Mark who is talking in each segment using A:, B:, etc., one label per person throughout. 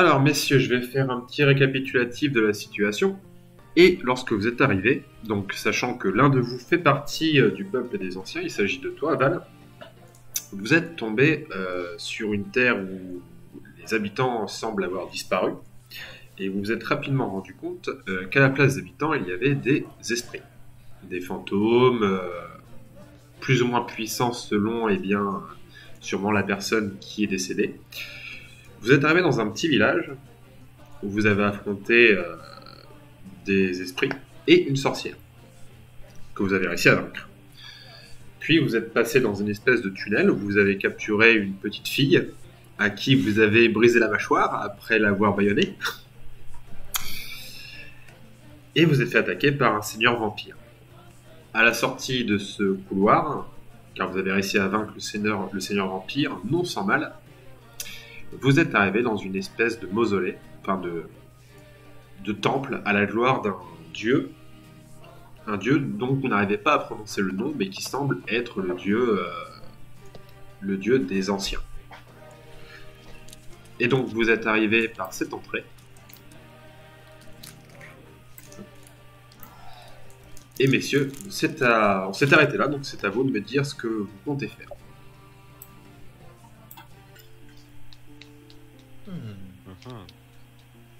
A: Alors, messieurs, je vais faire un petit récapitulatif de la situation. Et lorsque vous êtes arrivés, donc sachant que l'un de vous fait partie du peuple des anciens, il s'agit de toi, Val, vous êtes tombé sur une terre où les habitants semblent avoir disparu. Et vous vous êtes rapidement rendu compte qu'à la place des habitants, il y avait des esprits. Des fantômes, plus ou moins puissants selon, sûrement la personne qui est décédée. Vous êtes arrivé dans un petit village où vous avez affronté des esprits et une sorcière que vous avez réussi à vaincre. Puis vous êtes passé dans une espèce de tunnel où vous avez capturé une petite fille à qui vous avez brisé la mâchoire après l'avoir bâillonnée. Et vous êtes fait attaquer par un seigneur vampire. À la sortie de ce couloir, car vous avez réussi à vaincre le seigneur vampire, non sans mal, vous êtes arrivé dans une espèce de mausolée, de temple à la gloire d'un dieu. Un dieu dont vous n'arrivez pas à prononcer le nom, mais qui semble être le dieu des anciens. Et donc vous êtes arrivé par cette entrée. Et messieurs, on s'est arrêté là, donc c'est à vous de me dire ce que vous comptez faire.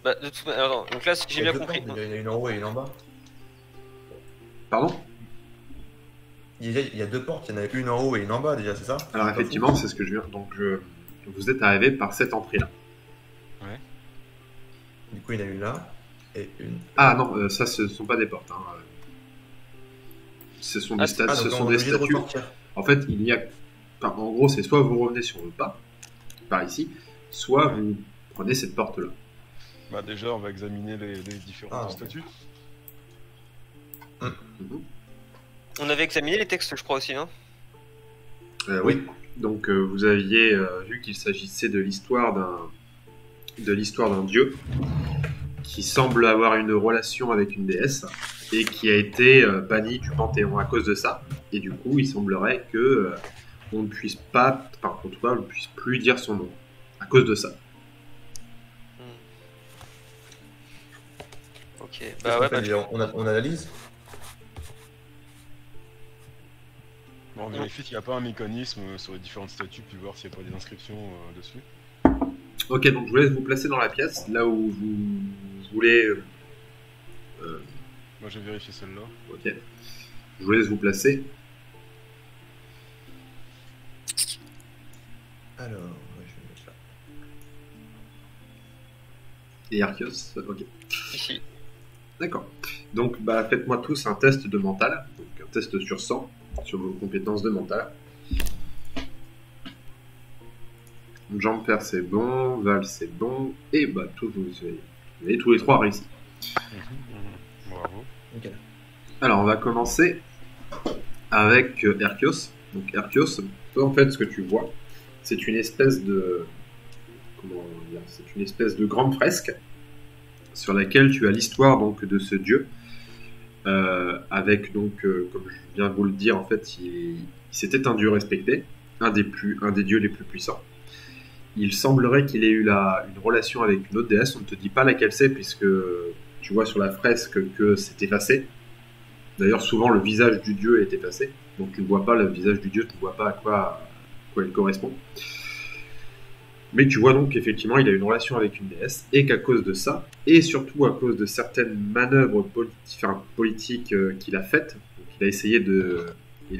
B: Bah, de toute manière, attends, donc là, si j'ai bien compris.
C: Il y en a une en haut et une en bas.
A: Pardon ?
C: Il y a deux portes, il y en a une en haut et une en bas déjà, c'est ça?
A: Alors effectivement, c'est ce que je viens. Donc vous êtes arrivé par cette entrée-là.
B: Ouais.
C: Du coup, il y en a une là et une.
A: Ah non, ça ce sont pas des portes. Hein. Ce sont des statues. Ce sont des statues. En fait, il y a. Enfin, en gros, c'est soit vous revenez sur le pas, par ici, soit vous prenez cette porte-là.
D: Bah déjà, on va examiner les différents statuts.
B: On avait examiné les textes, je crois aussi, non?
A: Oui. Donc vous aviez vu qu'il s'agissait de l'histoire d'un dieu qui semble avoir une relation avec une déesse et qui a été banni du Panthéon à cause de ça. Et du coup, il semblerait que on ne puisse pas, enfin, en tout cas, on ne puisse plus dire son nom à cause de ça.
B: Ok, bah ouais,
C: on analyse.
D: Bon, on vérifie qu'il n'y a pas un mécanisme sur les différentes statues, puis voir s'il n'y a pas des inscriptions dessus.
A: Ok, donc je vous laisse vous placer dans la pièce, là où vous voulez...
D: Moi j'ai vérifié celle-là.
A: Ok. Je vous laisse vous placer.
C: Alors, je vais mettre là.
A: Et Arceus, ok.
B: Ici.
A: D'accord. Donc, bah, faites-moi tous un test de mental, donc un test sur 100, sur vos compétences de mental. Jumper c'est bon, Val c'est bon, et bah tous vous avez tous les trois réussi.
D: Bravo.
C: Okay.
A: Alors on va commencer avec Arceus. Donc Arceus, toi en fait ce que tu vois, c'est une espèce de grande fresque sur laquelle tu as l'histoire donc de ce dieu. Avec donc, comme je viens de vous le dire, en fait, c'était un dieu respecté, un des dieux les plus puissants. Il semblerait qu'il ait eu une relation avec une autre déesse, on ne te dit pas laquelle c'est, puisque tu vois sur la fresque que c'est effacé. D'ailleurs, souvent le visage du dieu est effacé, donc tu ne vois pas le visage du dieu, tu ne vois pas à quoi il correspond. Mais tu vois donc qu'effectivement il a une relation avec une déesse, et qu'à cause de ça, et surtout à cause de certaines manœuvres politiques qu'il a faites, donc il a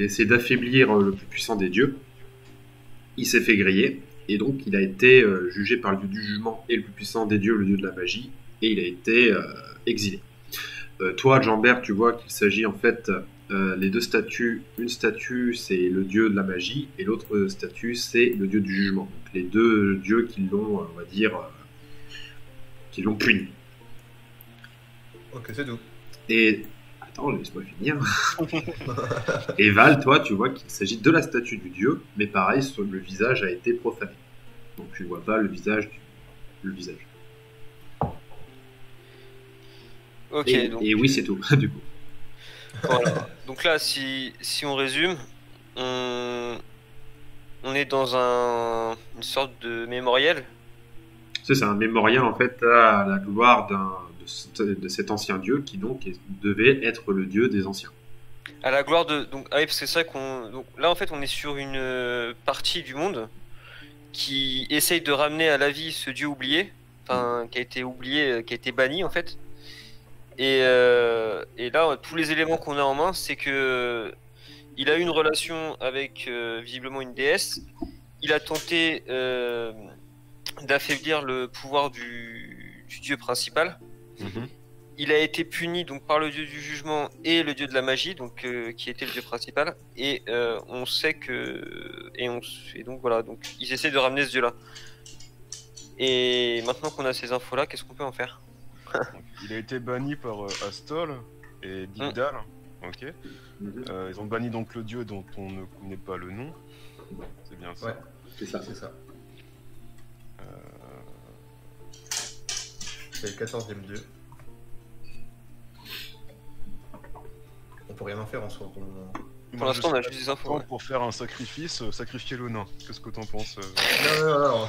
A: essayé d'affaiblir le plus puissant des dieux, il s'est fait griller, et donc il a été jugé par le dieu du jugement et le plus puissant des dieux, le dieu de la magie, et il a été exilé. Toi, Jambert, tu vois qu'il s'agit en fait les deux statues. Une statue, c'est le dieu de la magie, et l'autre statue, c'est le dieu du jugement. Donc les deux dieux qui l'ont, on va dire, qui l'ont puni.
C: Ok, c'est tout.
A: Et attends, laisse-moi finir. Et Val, toi, tu vois qu'il s'agit de la statue du dieu, mais pareil, le visage a été profané. Donc tu ne vois pas le visage.
B: Ok,
A: et oui, c'est tout, du coup.
B: Voilà. Donc là, si on résume, on est dans une sorte de mémorial.
A: C'est ça, un mémorial en fait à la gloire de cet ancien dieu qui donc devait être le dieu des anciens.
B: À la gloire de. Donc, ah oui, parce que c'est vrai qu'on. Donc, là, en fait, on est sur une partie du monde qui essaye de ramener à la vie ce dieu oublié, enfin, qui a été oublié, qui a été banni, en fait. Et là, tous les éléments qu'on a en main, c'est que il a eu une relation avec visiblement une déesse. Il a tenté d'affaiblir le pouvoir du dieu principal. Il a été puni donc par le dieu du jugement et le dieu de la magie, donc qui était le dieu principal. Et on sait que et donc voilà, donc ils essaient de ramener ce dieu-là. Et maintenant qu'on a ces infos-là, qu'est-ce qu'on peut en faire?
D: Il a été banni par Astol et Digdal. Ok. Ils ont banni donc le dieu dont on ne connaît pas le nom. C'est bien ça.
C: Ouais,
A: C'est ça.
C: c'est ça. C'est le 14e dieu. On peut rien en faire en soi.
B: Pour l'instant, on a juste des infos. Ouais.
D: Pour faire un sacrifice, sacrifier le nain. Qu'est-ce que t'en penses
C: Non.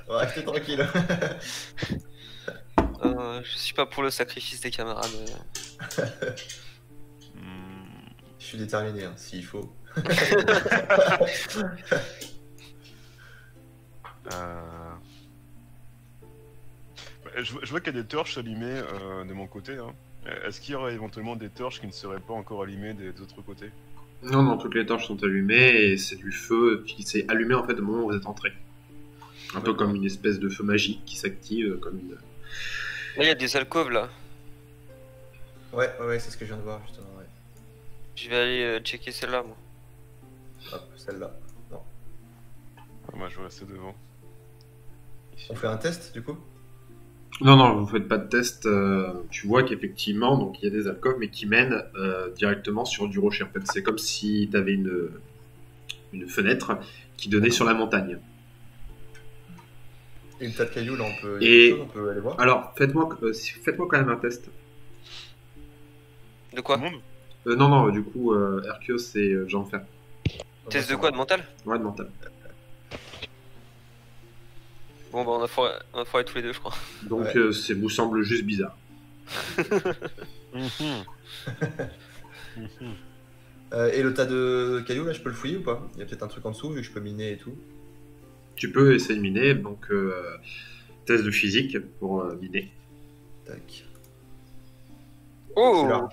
C: Restez tranquille.
B: Je suis pas pour le sacrifice des camarades.
C: Je suis déterminé, hein, s'il faut.
D: Je vois qu'il y a des torches allumées de mon côté. Hein. Est-ce qu'il y aurait éventuellement des torches qui ne seraient pas encore allumées des autres côtés?
A: Non, toutes les torches sont allumées et c'est du feu qui s'est allumé en fait au moment où vous êtes entré. Un peu comme une espèce de feu magique qui s'active comme une...
B: Là, il y a des alcôves là.
C: Ouais, c'est ce que je viens de voir justement. Ouais.
B: Je vais aller checker celle-là, moi.
C: Hop, celle-là. Non.
D: Moi, je vais rester devant. Ici.
C: On fait un test du coup?
A: Non, vous faites pas de test. Tu vois qu'effectivement, donc il y a des alcôves, mais qui mènent directement sur du rocher. En fait, c'est comme si tu avais une fenêtre qui donnait sur la montagne.
C: Et une tas de cailloux là, on peut aller voir.
A: Alors, faites-moi quand même un test.
B: De quoi?
A: Non, du coup, Hercule et Jean-Fer.
B: Test de quoi? De mental?
A: Ouais, de mental.
B: Bon, bah, on a foiré tous les deux, je crois.
A: Donc, ça vous semble juste bizarre.
C: Et le tas de cailloux là, je peux le fouiller ou pas? Il y a peut-être un truc en dessous vu que je peux miner et tout.
A: Tu peux essayer de miner, donc test de physique pour miner.
C: Tac.
B: Oh!
C: Celui-là.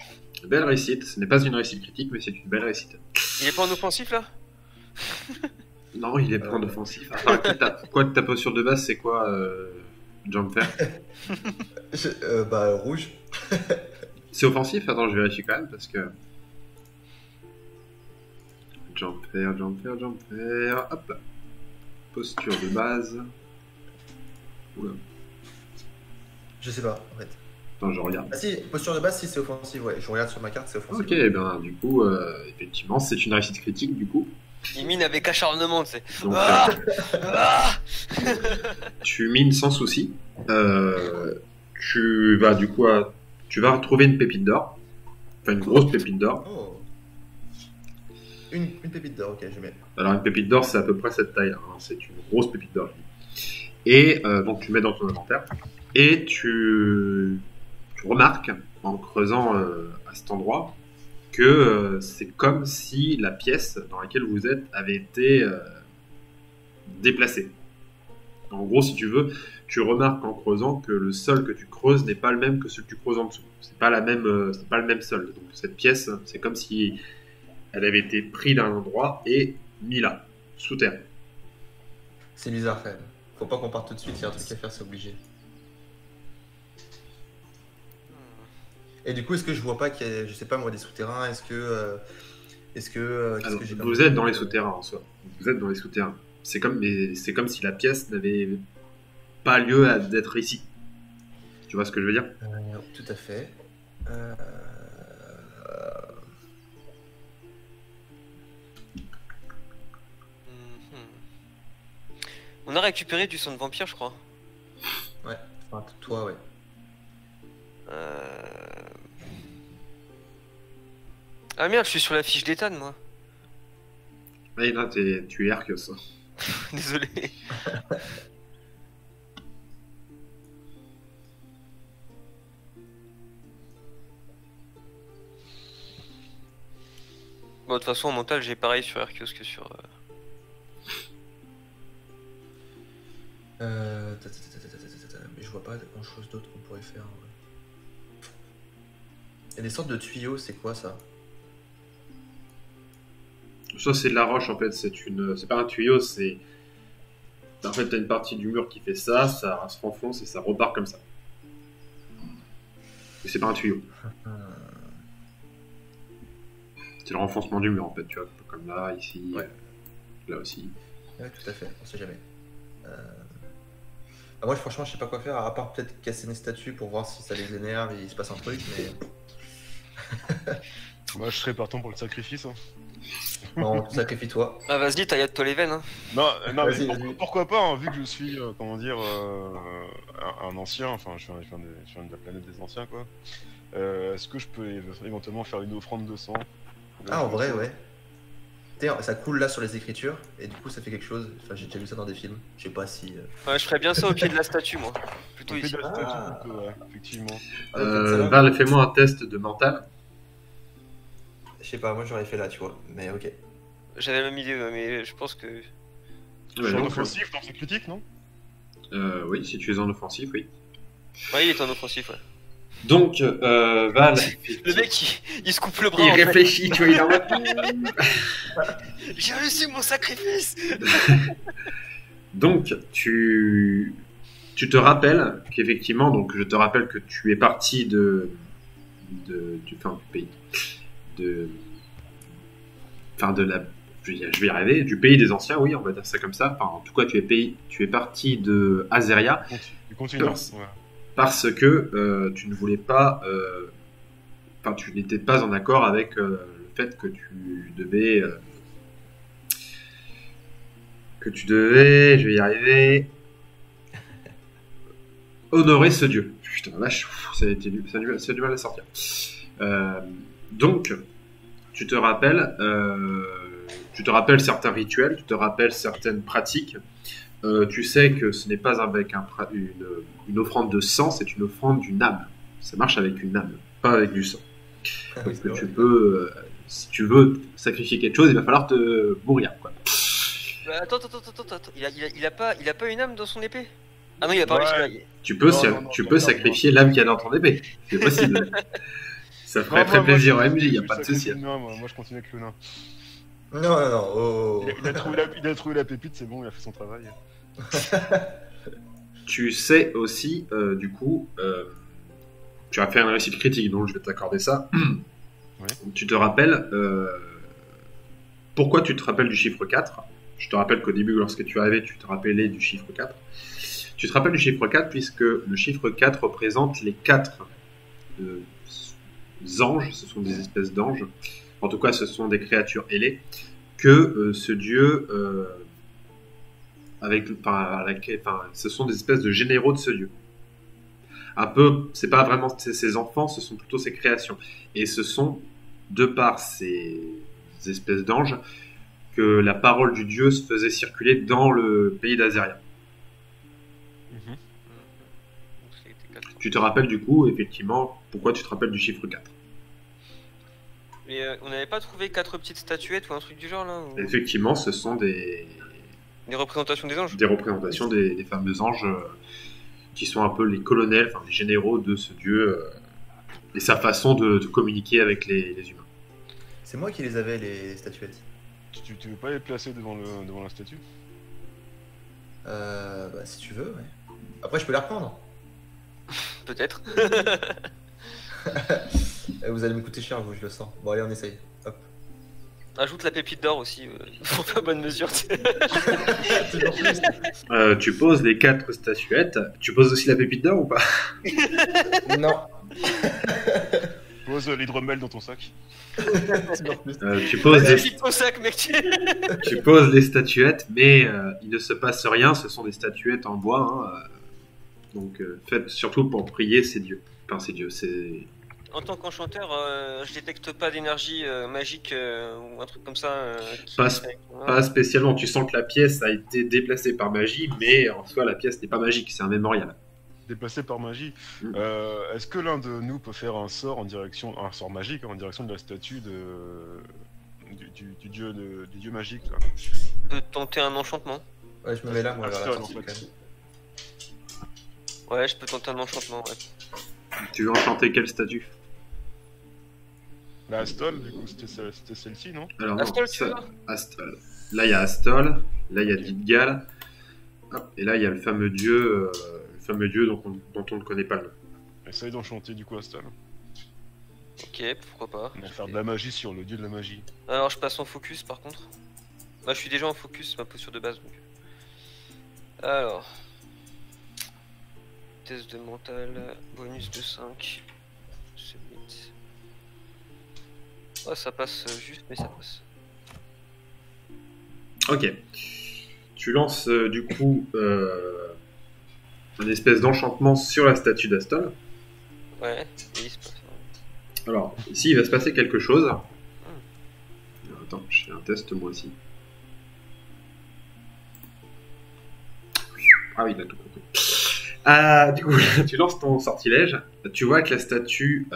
A: Belle réussite, ce n'est pas une réussite critique, mais c'est une belle réussite.
B: Il est pas en offensif là?
A: Non, il est pas en offensif. Enfin, quoi ta posture de base, c'est quoi, Jumper?
C: Bah, rouge.
A: C'est offensif? Attends, je vérifie quand même parce que. Jumper. Hop là. Posture de base. Oula.
C: Je sais pas en fait.
A: Attends, je regarde.
C: Ah si, posture de base, si c'est offensif, ouais. Je regarde sur ma carte, c'est offensif.
A: Ok, ben du coup, effectivement, c'est une réussite critique du coup.
B: Il mine avec acharnement, tu sais.
A: Donc,
B: Ah ah
A: tu mines sans souci. Tu vas du coup, tu vas retrouver une pépite d'or. Enfin, une grosse pépite d'or.
C: Oh. Une pépite d'or, ok, je mets.
A: Alors, une pépite d'or, c'est à peu près cette taille. Hein. C'est une grosse pépite d'or. Et donc, tu mets dans ton inventaire. Et tu remarques, en creusant à cet endroit, que c'est comme si la pièce dans laquelle vous êtes avait été déplacée. En gros, si tu veux, tu remarques en creusant que le sol que tu creuses n'est pas le même que celui que tu creuses en dessous. C'est pas le même sol. Donc cette pièce, c'est comme si elle avait été prise d'un endroit et mis là, sous terre.
C: C'est bizarre, quand même. Faut pas qu'on parte tout de suite, il y a un truc à faire, c'est obligé. Et du coup, est-ce que je vois pas qu'il y a, je sais pas moi, des souterrains? Est-ce que qu'est-ce que j'ai
A: vous êtes dans les souterrains en soi. Vous êtes dans les souterrains. C'est comme si la pièce n'avait pas lieu d'être ici. Tu vois ce que je veux dire?
C: Tout à fait.
B: On a récupéré du sang de vampire, je crois.
C: Ouais, enfin, toi, ouais.
B: Ah merde, je suis sur la fiche d'Ethan, moi.
A: Ouais, là, tu es Arceus.
B: Désolé. Bon, de toute façon, en mental, j'ai pareil sur Arceus que sur.
C: Mais je vois pas grand chose d'autre qu'on pourrait faire. Il y a des sortes de tuyaux, c'est quoi ça?
A: Ça, c'est de la roche en fait. C'est pas un tuyau, c'est. En fait, t'as une partie du mur qui fait ça se renfonce et ça repart comme ça. Et c'est pas un tuyau. C'est le renfoncement du mur en fait, tu vois. Comme là, ici,
C: Ouais.
A: Là aussi.
C: Ouais, tout à fait, on sait jamais. Moi, franchement, je sais pas quoi faire, à part peut-être casser une statue pour voir si ça les énerve et il se passe un truc, mais.
D: Moi, je serais partant pour le sacrifice. Hein.
C: Non, sacrifie-toi.
B: Ah, vas-y, taille-toi les veines. Hein.
D: Non, non mais
C: Vas-y, vas-y.
D: pourquoi pas, hein, vu que je suis, comment dire, un ancien, enfin, je viens de la planète des anciens, quoi. Est-ce que je peux éventuellement faire une offrande de sang?
C: Ah, en vrai, ouais. D'ailleurs, ça coule là sur les écritures, et du coup, ça fait quelque chose. Enfin, j'ai déjà vu ça dans des films. Je sais pas si.
B: Ouais, je ferais bien ça au pied de la statue, moi. Plutôt
D: Au pied
B: ici.
D: de la statue,
C: Ah.
D: plutôt, ouais, effectivement.
A: Val, fais-moi un test de mental.
C: Je sais pas, moi j'aurais fait là, tu vois. Mais ok.
B: J'avais la même idée, mais je pense que.
D: Je
A: Ouais,
D: suis en
A: donc,
D: offensif, donc c'est critique, non?
A: oui, si tu es en offensif, oui.
B: Ouais, il est en offensif, ouais.
A: Donc, Val,
B: Le mec, il se coupe le bras.
A: il
B: en fait.
A: réfléchit, tu vois, il est en mode.
B: J'ai reçu mon sacrifice.
A: Donc, tu te rappelles qu'effectivement, donc je te rappelle que tu es parti du pays, de la, je vais y arriver, du pays des anciens, oui, on va dire ça comme ça. Enfin, en tout cas, tu es parti de Azeria
D: Continue.
A: Parce-
D: Ouais.
A: parce que tu ne voulais pas, enfin, tu n'étais pas en accord avec le fait que tu devais, je vais y arriver, honorer ce dieu. Putain, vache, ça a du mal à sortir. Donc, tu te rappelles certains rituels, tu te rappelles certaines pratiques. Tu sais que ce n'est pas avec une offrande de sang, c'est une offrande d'une âme. Ça marche avec une âme, pas avec du sang.
C: Oui,
A: Donc
C: c'est vrai.
A: tu peux, si tu veux sacrifier quelque chose, il va falloir te mourir, quoi.
B: Attends. Il a pas une âme dans son épée? Ah non, il a pas
D: Ouais.
B: réussi.
A: Tu peux,
D: Non,
A: tu
D: non,
A: peux
D: non,
A: sacrifier
D: non.
A: l'âme qu'il y a dans ton épée. C'est possible. Ça ferait très plaisir au MJ, il n'y a pas de souci.
D: Moi, je continue avec le nain.
C: Non, oh.
D: Il a trouvé la pépite, c'est bon, il a fait son travail.
A: Tu sais aussi, du coup, tu as fait une réussite critique, donc je vais t'accorder ça.
D: Ouais.
A: Tu te rappelles, pourquoi tu te rappelles du chiffre 4? Je te rappelle qu'au début, lorsque tu es arrivé, tu te rappelais du chiffre 4. Tu te rappelles du chiffre 4 puisque le chiffre 4 représente les 4 anges, ce sont des espèces d'anges, en tout cas ce sont des créatures ailées, que ce dieu... ce sont des espèces de généraux de ce dieu. Un peu, c'est pas vraiment ses enfants, ce sont plutôt ses créations. Et ce sont, de par ces espèces d'anges, que la parole du dieu se faisait circuler dans le pays d'Azeria.
B: Donc, c'était 4.
A: Tu te rappelles du coup, effectivement, pourquoi tu te rappelles du chiffre 4.
B: Mais on n'avait pas trouvé 4 petites statuettes ou un truc du genre là ou...
A: Effectivement, ce sont des
B: représentations des anges.
A: représentations des fameux anges qui sont un peu les colonels, enfin les généraux de ce dieu et sa façon de communiquer avec les humains.
C: C'est moi qui les avais, les statuettes.
D: Tu veux pas les placer devant la statue?
C: Bah, si tu veux, ouais. Après, je peux les reprendre.
B: Peut-être.
C: Vous allez me coûter cher, vous, je le sens. Bon, allez, on essaye. Hop.
B: Ajoute la pépite d'or aussi, pour faire bonne mesure.
C: Toujours plus.
A: Tu poses les 4 statuettes. Tu poses aussi la pépite d'or ou pas?
C: Non.
D: Pose l'hydromel dans ton sac.
C: Toujours plus.
A: Tu poses
B: Vas-y,
A: les...
B: vite au sac, mec.
A: tu poses les statuettes, mais il ne se passe rien. Ce sont des statuettes en bois. Hein, donc faites surtout pour prier ces dieux. Enfin, ces dieux, c'est...
B: En tant qu'enchanteur, je détecte pas d'énergie magique ou un truc comme ça.
A: Pas spécialement. Tu sens que la pièce a été déplacée par magie, mais en soi, la pièce n'est pas magique. C'est un mémorial.
D: Déplacé par magie.
A: Mm.
D: Est-ce que l'un de nous peut faire un sort magique en direction de la statue du dieu magique là.
B: Je peux tenter un enchantement.
C: Ouais, je me mets là, moi, vers la
D: Astol,
C: sortie,
D: en fait.
C: quand même.
B: Ouais, je peux tenter un enchantement, ouais.
A: Tu veux enchanter quelle statue?
D: La Astol, du coup, c'était celle-ci, non?
A: Alors, non,
B: Astol, tu
A: ça-
B: veux?
A: Astol. Là, il y a Astol, là, il y a Didgal, hop, et là, il y a le fameux dieu dont on ne connaît pas le nom.
D: Essaye d'enchanter du coup Astol.
B: Ok, pourquoi pas.
D: On va faire de la magie sur le dieu de la magie.
B: Alors, je passe en focus, par contre. Bah, je suis déjà en focus, ma posture de base, donc. Alors... Test de mental, bonus de 5. Submit. Oh, ça passe juste, mais ça passe.
A: Ok. Tu lances du coup un espèce d'enchantement sur la statue d'Astol.
B: Ouais, et il se passe.
A: Alors, ici, il va se passer quelque chose. Attends, je fais un test moi aussi. Ah oui, il a tout compris. Du coup, tu lances ton sortilège. Tu vois que la statue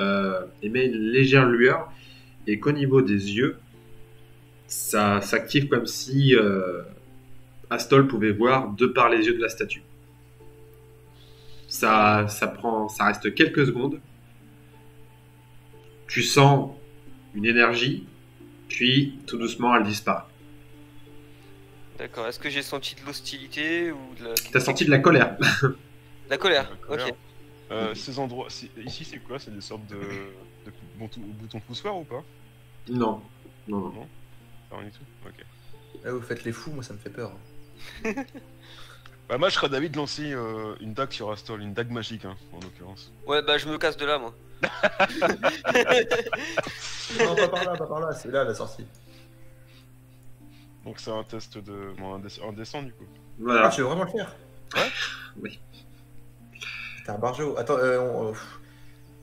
A: émet une légère lueur et qu'au niveau des yeux, ça s'active comme si Astol pouvait voir de par les yeux de la statue. Ça reste quelques secondes. Tu sens une énergie, puis tout doucement elle disparaît.
B: D'accord, est-ce que j'ai senti de l'hostilité ou de la...
A: T'as senti de la colère.
B: La colère,
D: La colère.
B: ok.
D: Ces endroits, ici c'est quoi? C'est des sortes de boutons poussoirs ou pas?
A: Non, non, non.
D: Pas rien du tout. Ok.
C: Là, vous faites les fous, moi, ça me fait peur.
D: Bah moi je serais d'avis de lancer une dague sur Astol, une dague magique hein, en l'occurrence.
B: Ouais, bah je me casse de là, moi.
C: Non, pas par là, c'est là, la sortie.
D: Donc c'est un test de... Bon, un descend du coup.
C: Ah,
A: Voilà.
C: tu veux vraiment le faire?
D: Ouais.
A: Oui.
C: T'es un barjo. Attends,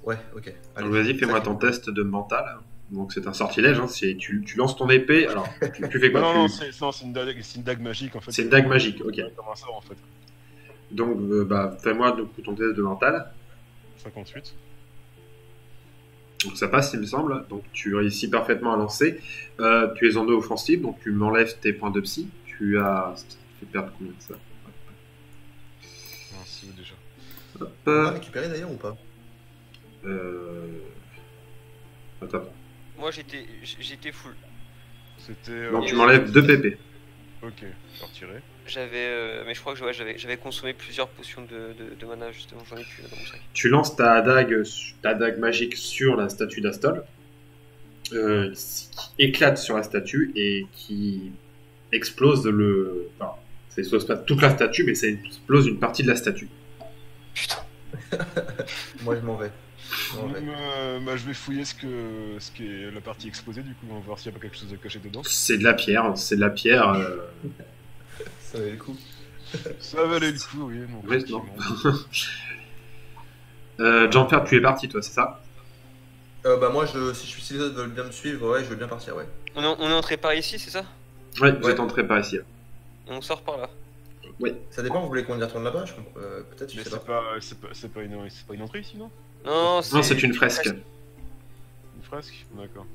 C: ouais, ok. Allez.
A: Donc vas-y, fais-moi ton test de mental. Donc c'est un sortilège, hein. Tu lances ton épée. Alors, tu fais quoi?
D: Non,
A: Tu-
D: c'est une dague magique en fait.
A: C'est une dague magique, ok.
D: Comme un sort en fait.
A: Donc, fais-moi donc, ton test de mental.
D: 58.
A: Donc ça passe, il me semble. Donc tu réussis parfaitement à lancer. Tu es en eau offensive, donc tu m'enlèves tes points de psy. Tu as... Ça te fait perdre combien de ça?
D: Non, c'est où déjà?
A: Hop.
C: On va récupérer d'ailleurs ou pas?
A: Attends.
B: Moi, j'étais full.
D: C'était...
A: Donc tu m'enlèves 2 PP.
D: Ok, c'est retiré.
B: Mais je crois que j'avais consommé plusieurs potions de mana, justement, j'en ai plus là dans mon sac.
A: Tu lances ta dague magique sur la statue d'Astol, qui éclate sur la statue et qui explose le... Enfin, ça explose pas toute la statue, mais ça explose une partie de la statue.
B: Putain.
C: Moi, je m'en vais.
D: Bah, je vais fouiller ce qui est la partie exposée du coup, on va voir s'il n'y a pas quelque chose de caché dedans.
A: C'est de la pierre,
C: Ça valait le coup.
D: Ça valait le coup, oui. Non,
A: Ouais,
D: effectivement.
A: Jean-Pierre, tu es parti, toi, c'est ça?
C: Bah, moi, si les autres veulent bien me suivre, ouais, je veux bien partir, ouais.
B: On est entré par ici, c'est ça?
A: Ouais, vous
C: Ouais.
A: êtes entré par ici.
B: Et on sort par là.
C: Ça dépend, vous voulez qu'on y retourne là-bas? Peut-être, je
D: Mais
C: sais
D: c'est
C: pas.
D: pas une entrée ici, non?
B: Non,
A: Non, c'est une fresque.
D: Une fresque? D'accord.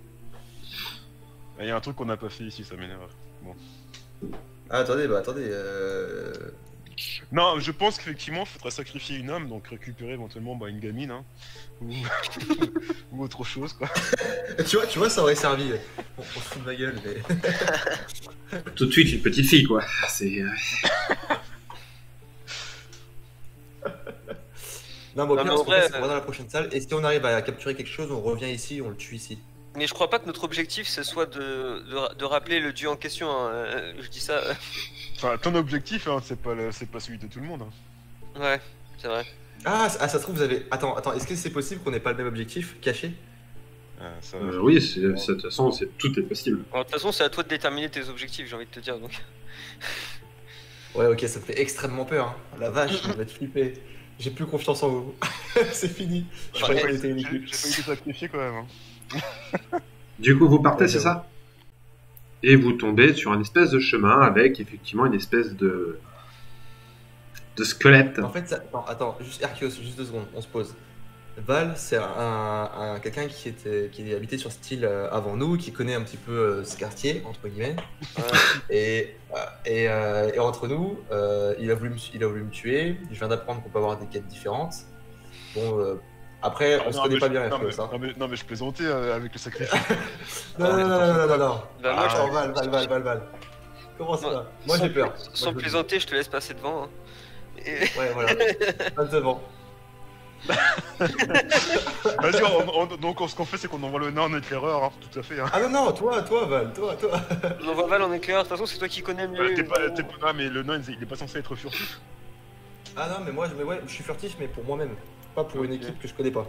D: Il y a un truc qu'on n'a pas fait ici, ça m'énerve. Bon.
C: Ah, attendez.
D: Non, je pense qu'effectivement, il faudrait sacrifier une âme, donc récupérer éventuellement une gamine, hein, ou... ou autre chose, quoi.
C: Tu vois, ça aurait servi. On se fout de ma gueule, mais.
A: Tout de suite, une petite fille, quoi. C'est...
C: Non, bon,
B: Non,
C: au
B: mais
C: pire,
B: en
C: ce qu'on
B: vrai,
C: fait, c'est qu'on va dans la prochaine salle. Et si on arrive à capturer quelque chose, on revient ici, on le tue ici.
B: Mais je crois pas que notre objectif, ce soit de rappeler le dieu en question. Hein. Je dis ça.
D: Enfin, ton objectif, hein, c'est pas celui de tout le monde. Hein.
B: Ouais, c'est vrai.
C: Ah, ça se trouve, vous avez. Attends, est-ce que c'est possible qu'on ait pas le même objectif caché?
D: Ça...
A: oui, de toute façon, tout est possible.
B: Alors, de toute façon, c'est à toi de déterminer tes objectifs, j'ai envie de te dire. Donc.
C: Ouais, ok, ça me fait extrêmement peur. Hein. La vache, on va être flippé. J'ai plus confiance en vous. C'est fini. Je
B: Ouais,
C: croyais qu'on
D: J'ai
C: était une équipe.
D: failli te sacrifier quand même. Hein.
A: Du coup, vous partez,
C: Ouais,
A: c'est ça? Et vous tombez sur un espèce de chemin avec effectivement une espèce de squelette.
C: En fait, attends, juste Archeos, juste 2 secondes, on se pose. Val, c'est quelqu'un qui habitait sur cette île avant nous, qui connaît un petit peu ce quartier, entre guillemets. Et entre nous, il a voulu me tuer. Je viens d'apprendre qu'on peut avoir des quêtes différentes. Bon, après, on se connaît pas bien, Flos, hein.
D: Non, mais je plaisantais avec le sacrifice.
C: Non.
B: Bah, moi,
C: Attends, Val. Comment ça va? Moi, j'ai peur.
B: Sans plaisanter, je te laisse passer devant. Hein.
C: Ouais, voilà. Passe devant.
D: Vas-y, donc ce qu'on fait, c'est qu'on envoie le nain en éclaireur, hein, tout à fait. Hein.
C: Ah non, toi, Val, toi.
B: On envoie Val en éclaireur, de toute façon, c'est toi qui connais mieux.
D: Non, mais le nain, il est pas censé être furtif.
C: Ah non, mais moi, je suis furtif, mais pour moi-même. Pas pour une équipe que je connais pas.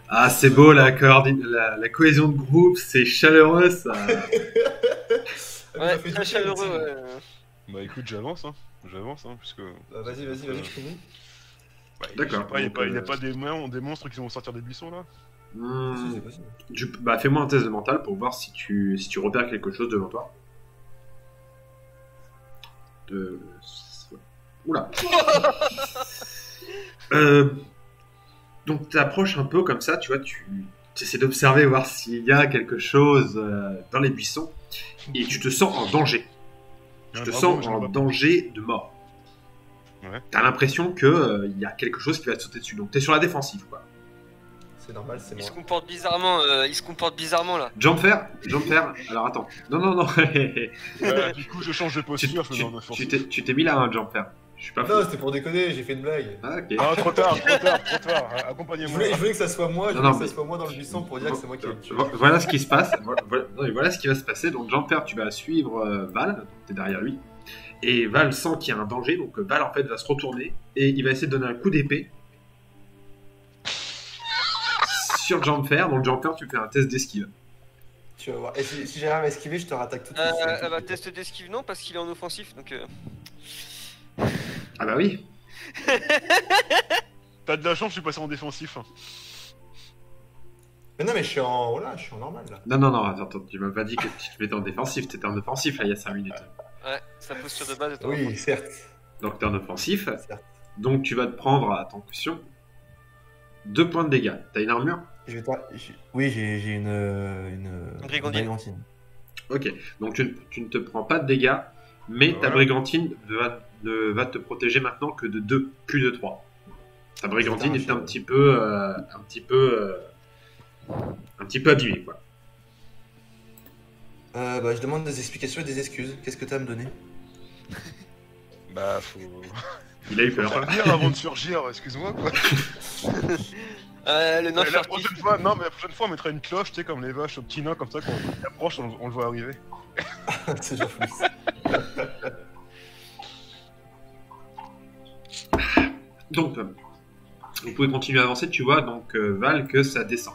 A: Ah, c'est beau, la cohésion de groupe, c'est chaleureux, ça.
B: Ouais, très chaleureux, ouais.
D: Bah écoute, j'avance, puisque...
C: Vas-y, je finis.
D: Bah,
A: D'accord.
D: Il n'y a pas des monstres qui vont sortir des buissons, là?
C: Si, c'est possible.
A: Bah, fais-moi un test de mental pour voir si tu repères quelque chose devant toi. Oula. Donc tu approches un peu comme ça, tu vois, tu essaies d'observer, voir s'il y a quelque chose dans les buissons, et tu te sens en danger. Tu te sens en danger de mort.
D: Ouais.
A: T'as l'impression que il y a quelque chose qui va te sauter dessus, donc t'es sur la défensive, quoi.
C: C'est normal, c'est
B: Il
C: moi.
B: se comporte bizarrement là.
A: Jumper, alors attends. Non.
D: Du coup, je change de posture, je fais dans offensive.
A: Tu t'es mis là, un Jumper. Je suis pas fou.
C: Non, c'était pour déconner, j'ai fait une blague.
A: Ah, ok.
D: Ah, trop tard. Accompagnez-moi.
C: Je voulais que ça soit moi, que ça soit moi dans le buisson pour dire que c'est moi qui l'ai tué.
A: Voilà ce qui se passe. Voilà ce qui va se passer. Donc Jumper, tu vas suivre Val, donc t'es derrière lui. Et Val sent qu'il y a un danger, donc Val en fait va se retourner et il va essayer de donner un coup d'épée sur Jumper. Donc Jumper, tu fais un test d'esquive.
C: Tu vas voir. Et si j'arrive à esquiver, je te rattaque tout de suite.
B: Bah, test d'esquive, non, parce qu'il est en offensif, donc...
A: Ah bah oui.
D: T'as de la chance, je suis passé en défensif.
C: Mais non, mais je suis en normal là.
A: Non, attends, tu m'as pas dit que tu te mettais en défensif, t'étais en offensif là il y a 5 minutes.
B: Ouais, sa posture de base est en
C: Oui,
B: offensif.
C: certes.
A: Donc t'es en offensif,
C: Certes.
A: donc tu vas te prendre à ton caution 2 points de dégâts. T'as une armure?
C: Oui, j'ai une brigandine.
A: Ok, donc tu ne te prends pas de dégâts, mais ta brigandine va te protéger maintenant que de 2, plus de 3. Ta brigandine est un petit peu abîmée, quoi.
C: Je demande des explications et des excuses. Qu'est-ce que t'as à me donner?
D: Bah, faut...
A: Il a eu peur.
D: Faut prévenir avant de surgir, excuse-moi, quoi.
B: Le nain
D: La
B: furtif.
D: prochaine fois, on mettra une cloche, tu sais, comme les vaches au petit nain, comme ça, quand on approche, on le voit arriver.
C: C'est genre fou.
A: Donc, vous pouvez continuer à avancer, tu vois, donc Val, que ça descend.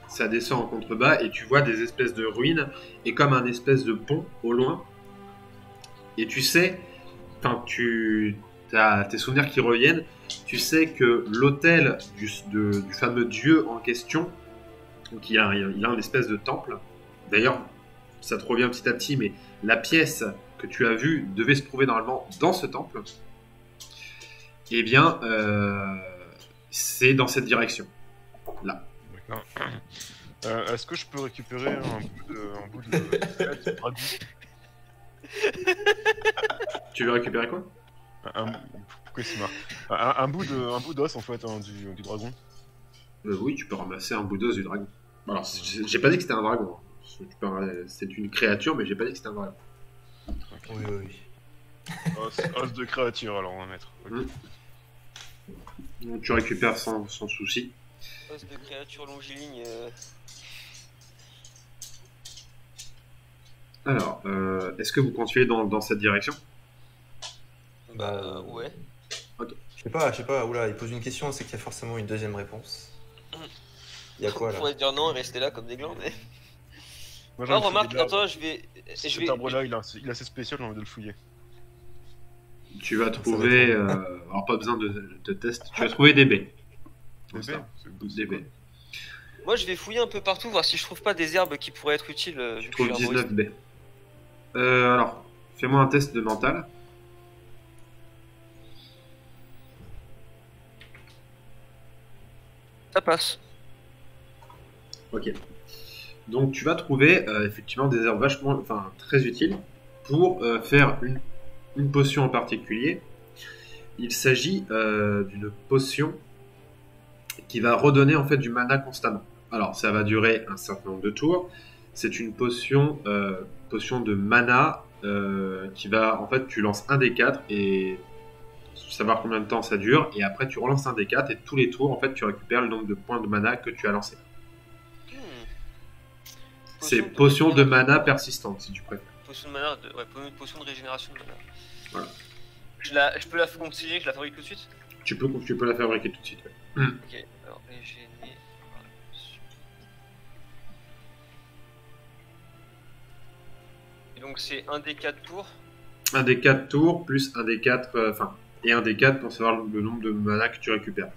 A: Ça descend en contrebas et tu vois des espèces de ruines et comme un espèce de pont au loin. Et tu sais, enfin, tu as tes souvenirs qui reviennent, tu sais que l'autel du fameux dieu en question, donc il a une espèce de temple. D'ailleurs, ça te revient petit à petit, mais la pièce que tu as vue devait se trouver normalement dans ce temple. Eh bien, c'est dans cette direction. Là.
D: D'accord. Est-ce que je peux récupérer un bout de dragon?
A: Tu veux récupérer quoi?
D: Pourquoi c'est marrant? Un bout d'os en fait, hein, du dragon.
A: Oui, tu peux ramasser un bout d'os du dragon. Alors, j'ai pas dit que c'était un dragon. C'est une créature, mais j'ai pas dit que c'était un dragon.
D: Okay.
C: Oui.
D: Os de créature, alors on va mettre. Okay.
A: Donc, tu récupères sans souci.
B: Os de créature longiligne.
A: Alors, est-ce que vous continuez dans cette direction?
B: Bah ouais.
C: Ok. Je sais pas, oula, il pose une question, c'est qu'il y a forcément une deuxième réponse. Il y a quoi là?
B: On pourrait dire non et rester là comme des glands, mais...
D: Moi,
B: Non, remarque, attends, je vais...
D: Cet arbre-là, il est assez spécial, j'ai envie de le fouiller.
A: Tu vas trouver... alors pas besoin de test, tu vas trouver des baies. Des baies.
B: Moi je vais fouiller un peu partout, voir si je trouve pas des herbes qui pourraient être utiles.
A: Tu trouves 19 baies. Alors, fais-moi un test de mental.
B: Ça passe.
A: Ok. Donc tu vas trouver effectivement des herbes très utiles pour faire une potion en particulier. Il s'agit d'une potion qui va redonner en fait du mana constamment. Alors ça va durer un certain nombre de tours. C'est une potion de mana qui va en fait tu lances un des 4 et savoir combien de temps ça dure et après tu relances un des 4 et tous les tours en fait tu récupères le nombre de points de mana que tu as lancé. C'est potion de mana persistante si tu préfères.
B: Potion de mana, potion de régénération de mana.
A: Voilà.
B: Je peux la conseiller, je la fabrique tout de suite.
A: Tu peux la fabriquer tout de suite. Ouais.
B: Ok, alors régénérer. Et donc c'est un des 4 tours.
A: Un des 4 tours plus un des 4 et un des 4 pour savoir le nombre de mana que tu récupères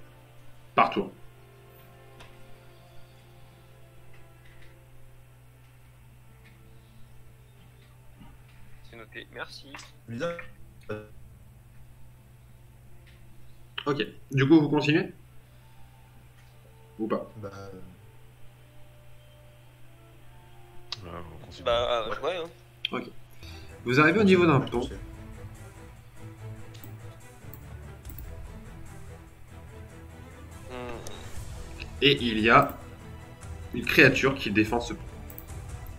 A: par tour.
B: C'est noté, merci.
C: Bizarre.
A: Ok. Du coup, vous continuez ou pas?
C: Bah,
D: On continue.
B: Bah ouais. Hein.
A: Ok. Vous arrivez au niveau d'un pont. Et il y a une créature qui défend ce pont.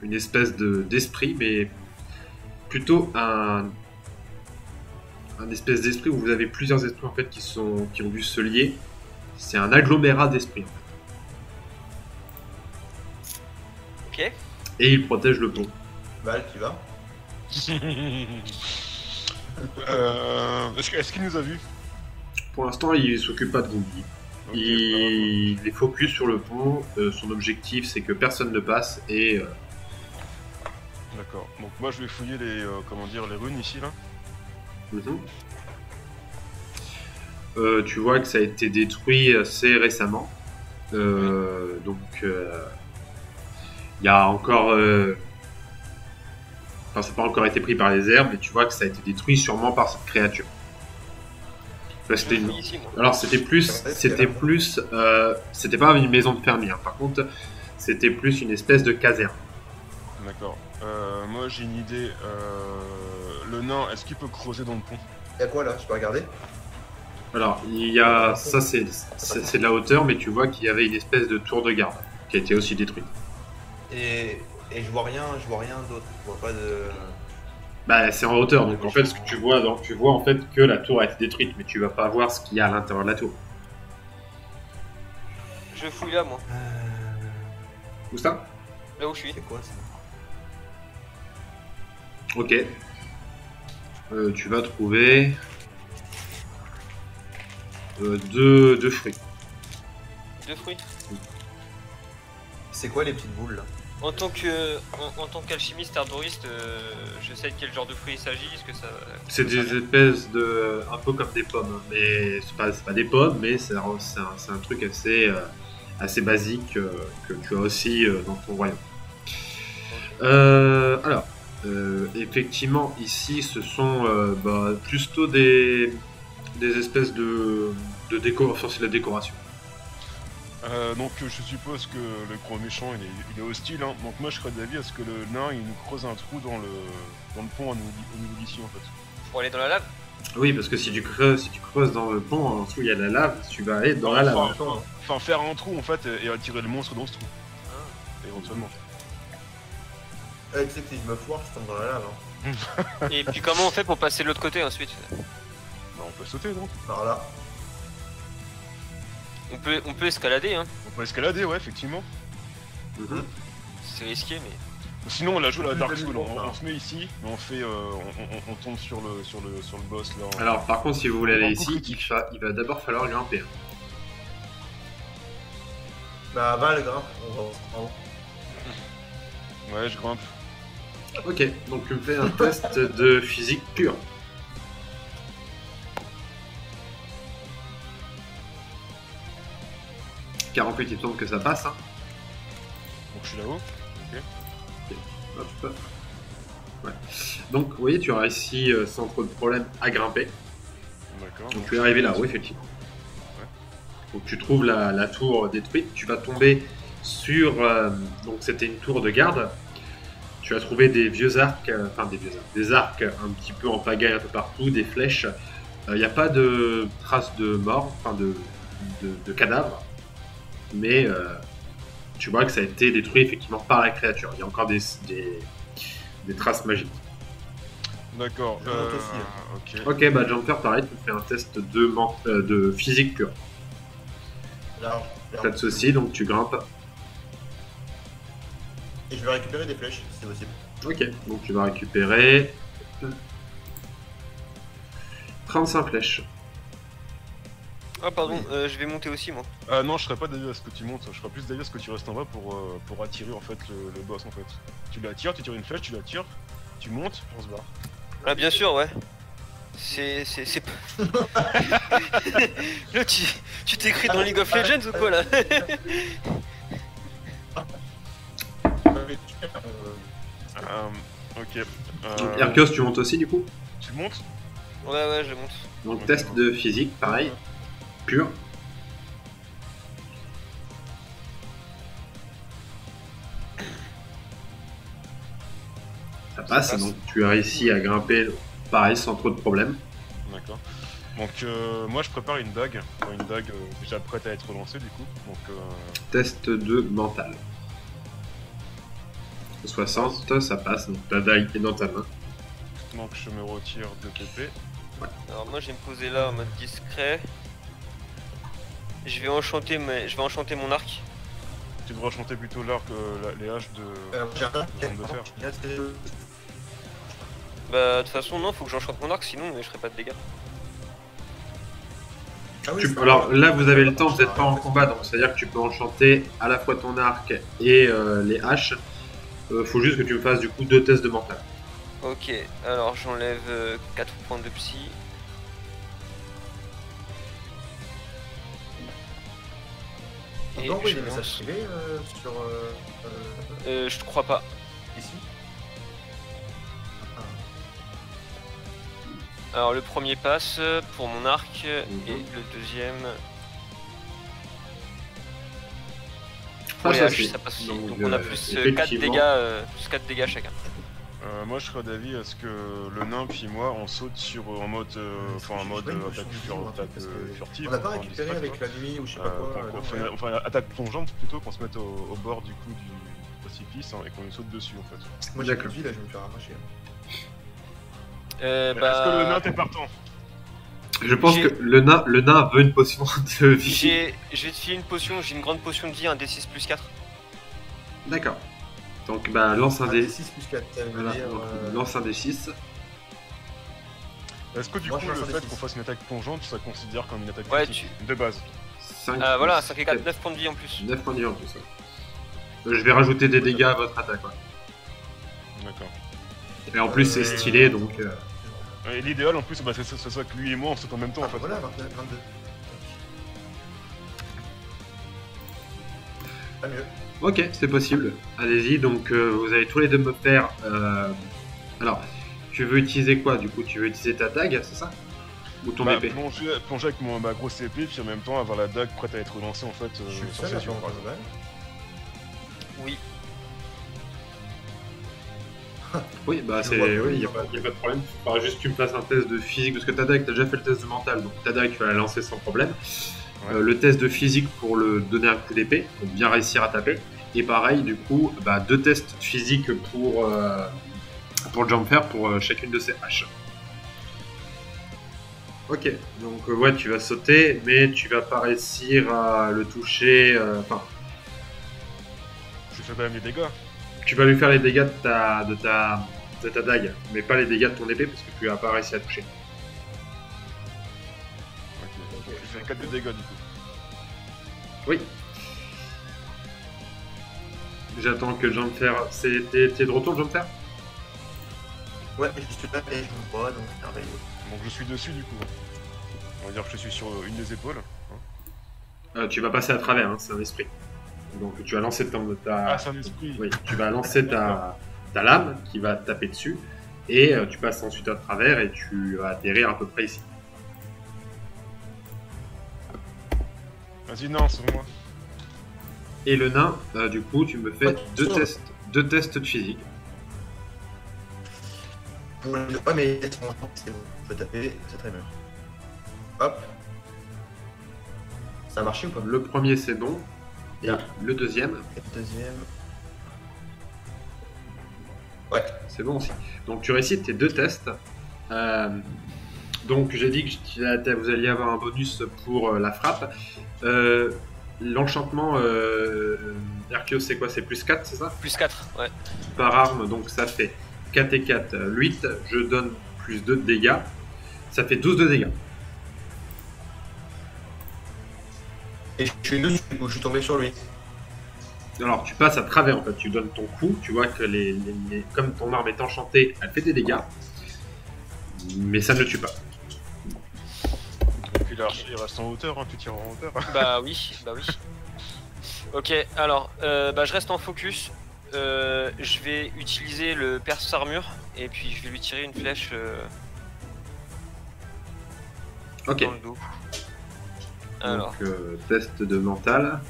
A: Une espèce d'esprit, mais plutôt un espèce d'esprit où vous avez plusieurs esprits en fait qui ont dû se lier. C'est un agglomérat d'esprits.
B: Ok.
A: Et il protège le pont.
C: Val, tu vas?
D: Est-ce qu'il nous a vus?
A: Pour l'instant, il s'occupe pas de vous.
D: Ok,
A: Il est focus sur le pont. Son objectif, c'est que personne ne passe et
D: D'accord. Donc moi je vais fouiller les les runes ici là.
A: tu vois que ça a été détruit assez récemment. Donc, il y a encore. Enfin, ça n'a pas encore été pris par les herbes, mais tu vois que ça a été détruit sûrement par cette créature. Là, c'était une...
B: Ici, moi.
A: Alors, c'était pas une maison de fermier. Hein. Par contre, c'était plus une espèce de caserne.
D: D'accord. Moi j'ai une idée. Le nain, est-ce qu'il peut creuser dans le pont?
C: Y'a quoi là? Je peux regarder?
A: Alors, il y a ça, c'est de la hauteur, mais tu vois qu'il y avait une espèce de tour de garde qui a été aussi détruite.
C: Et je vois rien d'autre. Je vois pas de.
A: Bah, c'est en hauteur, donc en fait, ce que tu vois en fait que la tour a été détruite, mais tu vas pas voir ce qu'il y a à l'intérieur de la tour.
B: Je fouille là, moi.
A: Où ça?
B: Là où je suis.
C: C'est quoi ça?
A: Ok. Tu vas trouver deux fruits.
B: 2 fruits.
C: C'est quoi les petites boules là?
B: En tant qu'alchimiste arboriste, je sais de quel genre de fruits il s'agit. Est-ce que ça.
A: C'est des espèces de. Un peu comme des pommes, mais c'est pas des pommes, mais c'est un truc assez basique que tu as aussi dans ton royaume. Alors, effectivement, ici, ce sont plutôt des espèces de décoration. C'est la décoration.
D: Donc je suppose que le gros méchant il est hostile, hein. Donc moi je serais d'avis à ce que le nain il nous creuse un trou dans le pont au niveau d'ici en fait.
B: Pour aller dans la lave.
A: Oui, parce que si tu creuses dans le pont, en dessous il y a de la lave, tu vas aller dans la lave.
D: Enfin faire un trou en fait et attirer le monstre dans ce trou. Éventuellement.
C: Tu sais que si je me foire, je tombe dans la lave. Hein.
B: Et puis comment on fait pour passer de l'autre côté ensuite?
D: Bah on peut sauter donc.
C: Par là.
B: On peut escalader, hein.
D: On peut escalader, ouais, effectivement.
B: C'est risqué, mais.
D: Sinon on la joue à la Dark Souls, on se met ici, on fait, on tombe sur le boss là.
A: Alors par contre si vous voulez aller ici, il va d'abord falloir grimper. Hein.
C: Bah Val grimpe, on va en haut.
D: Ouais, je grimpe.
A: Ok, donc tu me fais un test de physique pure. 48, il me semble que ça passe. Hein.
D: Donc je suis là-haut.
A: Ok. Hop. Ouais. Donc, vous voyez, tu as réussi sans trop de problème à grimper.
D: D'accord.
A: Donc tu es arrivé là-haut, effectivement.
D: Ouais.
A: Donc tu trouves la tour détruite, tu vas tomber sur... donc c'était une tour de garde. Tu as trouvé des vieux arcs, des arcs un petit peu en pagaille un peu partout, des flèches. Il n'y a pas de traces de mort, enfin de cadavres. Mais tu vois que ça a été détruit effectivement par la créature. Il y a encore des traces magiques.
D: D'accord.
C: Je monte aussi.
A: Ok, bah Jumper, pareil, tu fais un test de physique pure.
C: Large.
A: Pas de soucis, donc tu grimpes.
C: Et je vais récupérer des flèches, si c'est possible.
A: Ok, donc tu vas récupérer 35 flèches.
B: Ah pardon, je vais monter aussi moi.
D: Ah non, je serais pas d'avis à ce que tu montes, je serais plus d'avis à ce que tu restes en bas pour attirer en fait le boss en fait. Tu l'attires, tu tires une flèche, tu l'attires, tu montes, on se barre.
B: Ah bien sûr, ouais. C'est... Là, tu t'écris dans League of Legends ou quoi là?
D: Ok.
A: Arceus, tu montes aussi du coup?
D: Tu montes?
B: Ouais, je monte.
A: Donc
D: Ok.
A: test de physique, pareil, pur. Ça passe, donc tu as réussi à grimper, pareil, sans trop de problèmes.
D: D'accord. Donc moi je prépare une dague, déjà prête à être lancée du coup. Donc
A: Test de mental. 60, ça passe, donc ta dague est dans ta main.
D: je me retire de TP.
B: Alors moi je vais me poser là en mode discret. Je vais enchanter mon arc.
D: Tu devrais chanter plutôt l'arc, les haches de
C: J'ai un
D: de fer.
B: Bah de toute façon non, faut que j'enchante mon arc sinon je ferai pas de dégâts.
A: Alors là, vous avez le temps, vous n'êtes pas en combat, donc c'est-à-dire que tu peux enchanter à la fois ton arc et les haches. Faut juste que tu me fasses du coup 2 tests de mental.
B: Ok, alors j'enlève 4 points de psy. Et
C: On peut envoyer
B: je
C: des messages
B: lance.
C: privés sur...
B: Je crois pas.
C: ici.
B: Alors le premier passe pour mon arc et le deuxième... Pour les
A: ça,
B: haches,
A: c'est-
B: ça passe aussi.
A: donc,
B: Donc on a plus 4
A: effectivement.
B: dégâts chacun.
D: Moi je serais d'avis à ce que le nain puis moi on saute sur en mode attaque furtive.
C: On n'a pas
D: enfin,
C: récupéré
D: discrète,
C: avec la nuit ou je sais pas
D: quoi.
C: quoi.
D: Enfin attaque plongeante plutôt qu'on se mette au bord du coup du précipice et qu'on saute dessus en fait.
C: Moi j'ai
A: D'accord.
C: plus de vie là, je vais me faire arracher.
D: Est-ce que le nain t'es partant?
A: Je pense
B: J'ai-
A: que le nain veut une potion de vie.
B: Je vais te filer une potion, j'ai une grande potion de vie, un D6 plus 4.
A: D'accord. Donc bah lance un dé.
C: 6 plus 4, ça veut
A: Voilà,
C: dire...
A: donc, lance un dé 6.
D: Est-ce que du
C: Moi,
D: coup
C: je
D: le
C: lance un
D: fait
C: D6.
D: qu'on fasse une attaque plongeante ça considère comme une attaque
B: Ouais,
D: critique de base?
A: 5.
B: Voilà, ça fait 4, 9 points de vie en plus.
A: 9 points de vie en plus. Ouais. Je vais rajouter des dégâts à votre attaque. Ouais.
D: D'accord.
A: Et en plus c'est stylé donc.
D: Et l'idéal en plus bah, c'est ça que lui et moi on saute en même temps en fait.
C: Voilà, 29, 22. Pas mieux.
A: Ok, c'est possible. Allez-y, donc vous allez tous les deux me faire. Alors, tu veux utiliser quoi du coup? Tu veux utiliser ta dague, c'est ça? Ou ton épée?
D: Plonger avec ma grosse épée puis en même temps avoir la dague prête à être lancée en fait
C: Je suis le
D: sur
C: seul à
D: session.
C: faire un global.
B: Oui.
A: Oui, bah
C: Je
A: c'est.
C: vois,
A: Oui,
C: oui,
A: y a pas de problème. Il faudra juste que tu me fasses un test de physique parce que ta dague, t'as déjà fait le test de mental, donc ta dague, tu vas la lancer sans problème.
D: Ouais.
A: Le test de physique pour le donner un coup d'épée, donc bien réussir à taper. Et pareil, du coup, bah, 2 tests physiques pour Jumper pour chacune de ces haches. Ok, donc ouais, tu vas sauter, mais tu vas pas réussir à le toucher. Enfin,
D: Je fais quand même des dégâts.
A: tu vas lui faire les dégâts de ta dague, mais pas les dégâts de ton épée parce que tu vas pas réussi à toucher.
D: Ok. Donc, je fais 4 de dégâts du coup.
A: Oui. J'attends que Jumper. T'es de retour, Jumper?
C: Ouais, je suis là et je me vois, donc c'est merveilleux.
D: Donc je suis dessus du coup. On va dire que je suis sur une des épaules.
A: Tu vas passer à travers, hein, c'est un esprit. Donc tu vas lancer ta.
D: Ah c'est un esprit.
A: Oui, tu vas lancer ta lame qui va te taper dessus et tu passes ensuite à travers et tu vas atterrir à peu près ici.
D: Vas-y, non, c'est moi.
A: Et le nain, du coup, tu me fais
C: Ouais,
A: deux
C: non.
A: tests de physique.
C: Ouais, mais c'est bon, je peux taper, c'est très bien. Hop. Ça a marché ou pas?
A: Le premier, c'est bon. Et
C: Ah.
A: le deuxième,
C: Et le deuxième. Ouais.
A: c'est bon aussi. Donc tu récites tes deux tests. Donc j'ai dit que vous alliez avoir un bonus pour la frappe. L'enchantement Arceus, c'est quoi? C'est plus 4, c'est ça?
B: Plus 4, ouais.
A: Par arme, donc ça fait 4 et 4, 8. Je donne plus 2 de dégâts. Ça fait 12 de dégâts.
C: Et je suis dessus, du coup, je suis tombé sur lui.
A: Alors tu passes à travers en fait, tu donnes ton coup, tu vois que comme ton arme est enchantée, elle fait des dégâts. Mais ça ne le tue pas.
D: Donc il reste en hauteur, hein, tu tires en hauteur.
B: Bah oui, bah oui. Ok, alors, bah, je reste en focus. Je vais utiliser le perce armure et puis je vais lui tirer une flèche
A: Ok.
B: dans le dos. Alors,
A: Donc test de mental.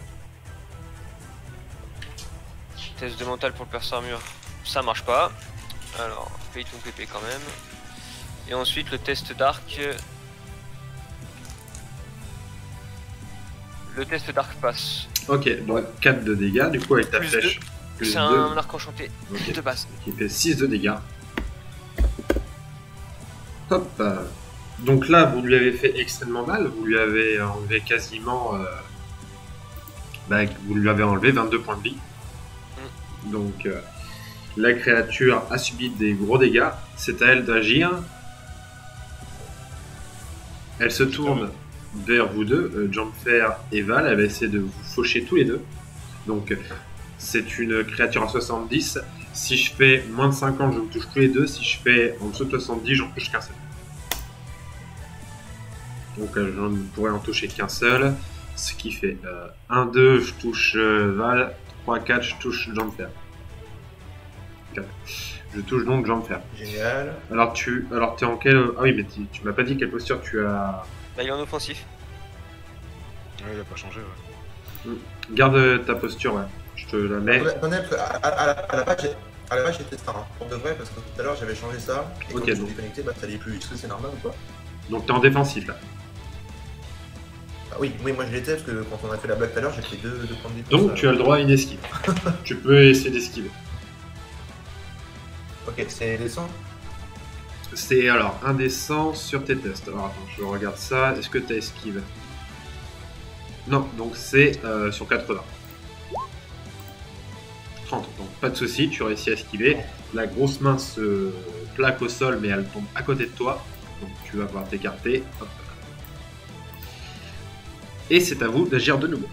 B: test de mental pour le perce armure, ça marche pas. Alors, paye ton PP quand même. Et ensuite le test d'arc. Le test d'arc passe.
A: Ok, donc 4 de dégâts, du coup avec ta
B: Plus
A: flèche. Plus
B: C'est
A: 2,
B: un arc enchanté
A: Ok.
B: de base.
A: qui fait 6 de dégâts. Hop. Donc là, vous lui avez fait extrêmement mal, vous lui avez enlevé quasiment... vous lui avez enlevé 22 points de vie. Donc la créature a subi des gros dégâts, c'est à elle d'agir. Elle se tourne vers vous deux, Jumper et Val, elle va essayer de vous faucher tous les deux. Donc c'est une créature à 70, si je fais moins de 50, je vous touche tous les deux, si je fais en dessous de 70, j'en touche qu'un seul. Donc je ne pourrais en toucher qu'un seul, ce qui fait 1, 2, je touche Val, 3, 4, je touche Jumper. 4. Je touche donc Jumper.
C: Génial.
A: Alors t'es en quelle... Ah oui, mais tu m'as pas dit quelle posture tu as...
B: Bah, il est en offensif.
D: Ouais, il a pas changé, ouais.
A: Garde ta posture, ouais. Je te la mets.
C: Attendez, parce qu'à la base, j'étais ça, hein, pour de vrai, parce que tout à l'heure, j'avais changé ça. Et
A: Ok,
C: quand je
A: donc.
C: suis déconnecté, bah, ça allait plus. Est-ce que c'est normal ou pas?
A: Donc t'es en défensif là.
C: Ah oui, moi je l'étais, parce que quand on a fait la blague tout à l'heure, j'ai fait deux points de vie.
A: Donc tu as le droit à une esquive. Tu peux essayer d'esquiver.
C: Ok, c'est descend.
A: C'est alors un des 100 sur tes tests. Alors attends, je regarde ça. Est-ce que t'as esquive? Non, donc c'est sur 80. 30, donc pas de souci, tu réussis à esquiver. La grosse main se plaque au sol, mais elle tombe à côté de toi. Donc tu vas pouvoir t'écarter. Hop. Et c'est à vous d'agir de nouveau.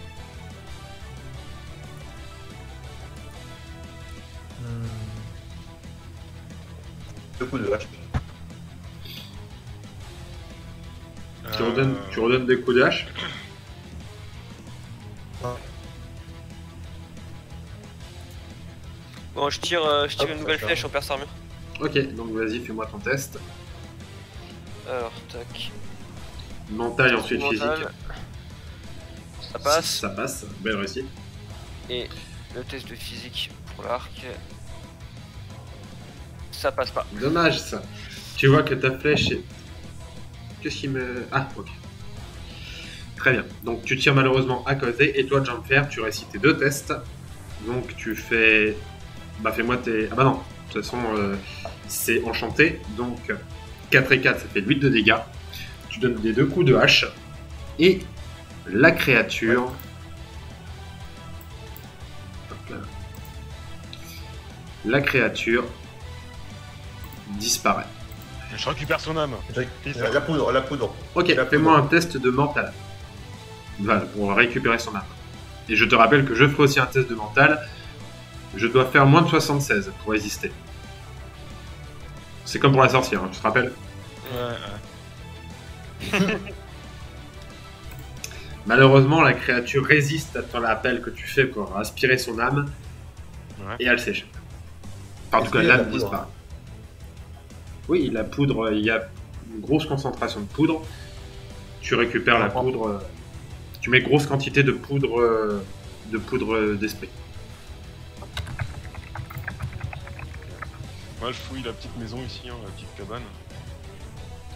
C: Deux coups de hache.
A: Tu redonnes des coups de hache.
B: Bon, je tire
C: Hop,
B: une nouvelle
C: ça
B: flèche en perce armure.
A: Ok, donc vas-y, fais-moi ton test.
B: Alors, tac.
A: Mental et ensuite
B: Mental.
A: physique.
B: Ça passe.
A: Ça passe, belle réussite.
B: Et le test de physique pour l'arc. Ça passe pas.
A: Dommage ça. Tu vois que ta flèche est... Qu'est-ce qui me... Ah, ok. Très bien. Donc tu tires malheureusement à côté. Et toi, Jumper, tu réussis tes deux tests. Donc tu fais... Bah fais-moi tes... Ah bah non. De toute façon, c'est enchanté. Donc 4 et 4, ça fait 8 de dégâts. Tu donnes des deux coups de hache. Et la créature... Hop là. La créature disparaît.
D: Je récupère son âme.
C: La poudre.
A: Ok,
C: La
A: fais-moi un
C: poudre.
A: test de mental. Voilà, pour récupérer son âme. Et je te rappelle que je ferai aussi un test de mental. Je dois faire moins de 76 pour résister. C'est comme pour la sorcière, hein, tu te rappelles?
D: Ouais.
A: Malheureusement, la créature résiste à ton appel que tu fais pour aspirer son âme.
D: Ouais.
A: Et elle s'échappe. Enfin, en tout
C: Est-ce
A: cas,
C: qu'il y a de
A: l'âme
C: la poudre
A: disparaît. Oui, la poudre, il y a une grosse concentration de poudre. Tu récupères la poudre Tu mets grosse quantité de poudre d'esprit.
D: Moi, je fouille la petite maison ici, hein, la petite cabane.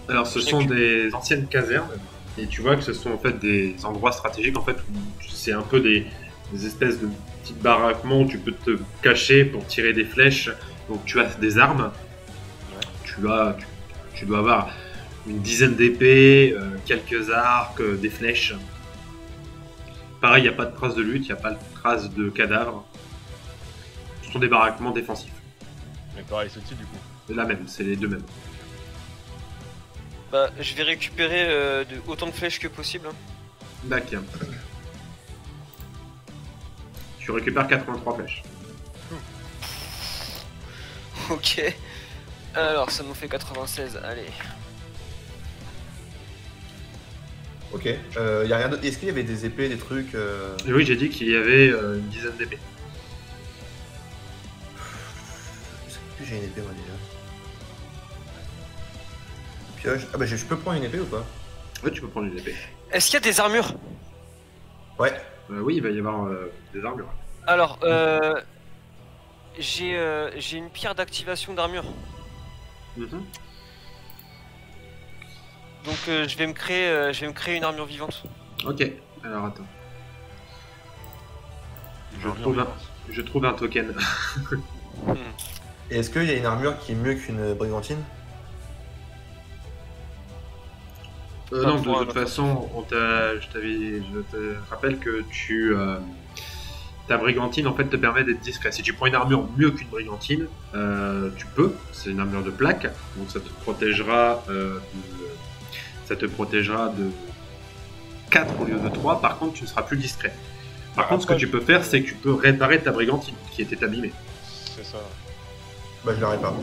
A: Alors, ce sont des anciennes casernes, et tu vois que ce sont en fait des endroits stratégiques, en fait, où c'est un peu des espèces de petites baraquements où tu peux te cacher pour tirer des flèches. Donc, tu as des armes.
D: Ouais.
A: Tu dois avoir une dizaine d'épées, quelques arcs, des flèches. Pareil, il n'y a pas de traces de lutte, il n'y a pas de traces de cadavres. Ce sont des baraquements défensifs.
D: Mais pareil, ce type du coup.
A: La même, c'est les deux mêmes.
B: Bah, je vais récupérer autant de flèches que possible. Hein.
A: D'accord. Tu récupères 83 flèches.
B: Ok. Alors, ça nous fait 96, allez.
C: Ok, y a rien d'autre. Est-ce qu'il y avait des épées, des trucs
A: Et oui, j'ai dit qu'il y avait une dizaine d'épées.
C: Est-ce que j'ai une épée moi déjà? Pioche. Ah bah je peux prendre une épée ou pas?
A: Ouais, tu peux prendre une épée.
B: Est-ce qu'il y a des armures?
C: Ouais.
A: Oui, il va y avoir des armures.
B: Alors, j'ai une pierre d'activation d'armure.
A: Mhm.
B: Donc je vais me créer une armure vivante.
A: Ok, alors attends. Je trouve un token.
C: Et est-ce qu'il y a une armure qui est mieux qu'une brigantine?
A: Non, de toute façon, je te rappelle que ta brigantine en fait te permet d'être discret. Si tu prends une armure mieux qu'une brigantine, tu peux. C'est une armure de plaque, donc ça te protégera de 4 au lieu de 3. Par contre, tu ne seras plus discret. Par contre, ce que tu peux faire, c'est que tu peux réparer ta brigantine qui était abîmée.
D: C'est ça.
C: Bah je la répare.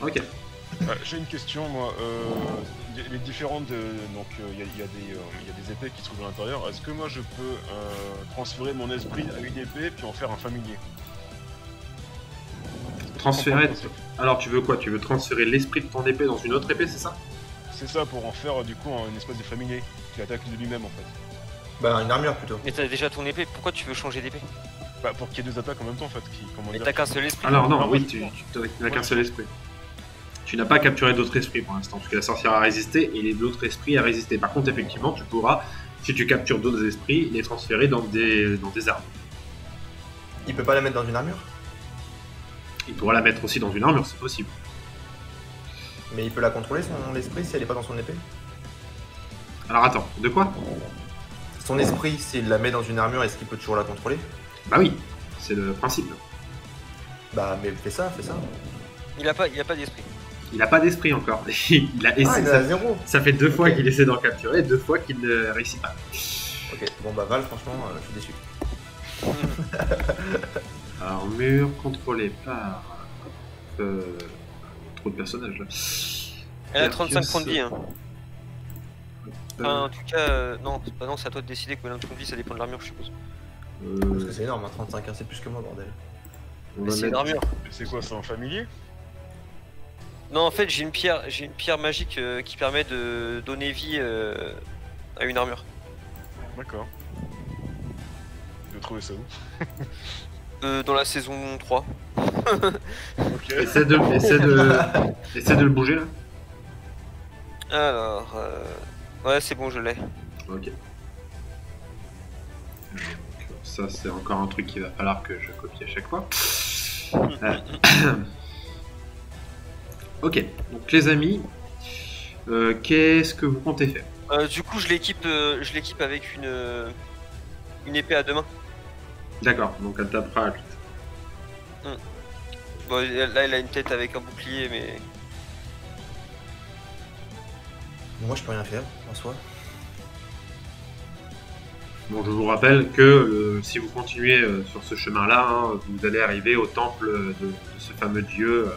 A: Ok.
D: J'ai une question, moi. Les différentes. Donc, il y a des épées qui se trouvent à l'intérieur. Est-ce que moi je peux transférer mon esprit à une épée puis en faire un familier?
A: Transférer. Alors, tu veux quoi? Tu veux transférer l'esprit de ton épée dans une autre épée, c'est ça?
D: C'est ça, pour en faire du coup une espèce de familier qui attaque de lui-même en fait.
C: Bah une armure plutôt.
B: Mais t'as déjà ton épée, pourquoi tu veux changer d'épée?
D: Bah, pour qu'il y ait deux attaques en même temps en fait.
B: Mais t'as qu'un seul esprit.
A: Alors, non,
D: Non,
A: oui,
D: ouais,
A: tu n'as qu'un seul esprit. Tu n'as pas capturé d'autres esprits pour l'instant, parce que la sorcière a résisté et les autres esprits a résisté. Par contre, effectivement, tu pourras, si tu captures d'autres esprits, les transférer dans des armes.
C: Il peut pas la mettre dans une armure?
A: Il pourra la mettre aussi dans une armure, c'est possible.
C: Mais il peut la contrôler son esprit si elle est pas dans son épée?
A: Alors attends, de quoi?
C: Son esprit, s'il la met dans une armure, est-ce qu'il peut toujours la contrôler?
A: Bah oui, c'est le principe.
C: Bah mais fais ça.
B: Il a pas d'esprit.
A: Il n'a pas d'esprit encore. Il a
C: Ah, il
A: essayé,
C: est à zéro.
A: ça fait 2 fois
C: Ok.
A: qu'il essaie d'en capturer et 2 fois qu'il ne réussit pas.
C: Ok, bon bah Val, franchement, je suis déçu.
A: Armure contrôlée par... trop de personnages là.
B: Elle a 35 points de vie. Hein.
A: Euh,
B: Enfin, en tout cas, non, c'est à toi de décider combien de points de vie, ça dépend de l'armure, je suppose.
C: Parce que c'est énorme, hein, 35, hein, c'est plus que moi, bordel.
A: on
B: Mais
A: va
B: c'est une
A: mettre-
B: armure.
D: C'est quoi, c'est un familier?
B: Non, en fait, j'ai une pierre magique qui permet de donner vie à une armure.
D: D'accord. Tu veux trouver ça où?
B: Dans la saison 3.
D: Ok.
A: Essaie de le bouger là.
B: Alors, ouais, c'est bon, je l'ai.
A: Ok. Donc, ça c'est encore un truc qu'il va falloir que je copie à chaque fois. Ok, donc les amis, qu'est-ce que vous comptez faire?
B: Du coup, je l'équipe avec une épée à deux mains.
A: D'accord, donc elle tapera à 8.
B: Bon, là, elle a une tête avec un bouclier, mais
C: Moi, je peux rien faire, en soi.
A: Bon, je vous rappelle que si vous continuez sur ce chemin-là, hein, vous allez arriver au temple de ce fameux dieu.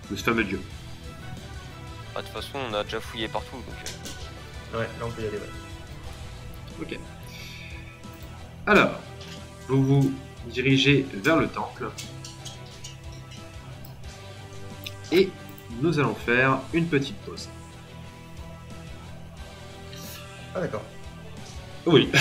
A: De ce fameux dieu.
B: bah, de toute façon, on a déjà fouillé partout. Donc,
C: Ouais, là, on peut y aller, ouais.
A: Ok. Alors, vous vous dirigez vers le temple. Et nous allons faire une petite pause.
C: Ah d'accord.
A: Oui.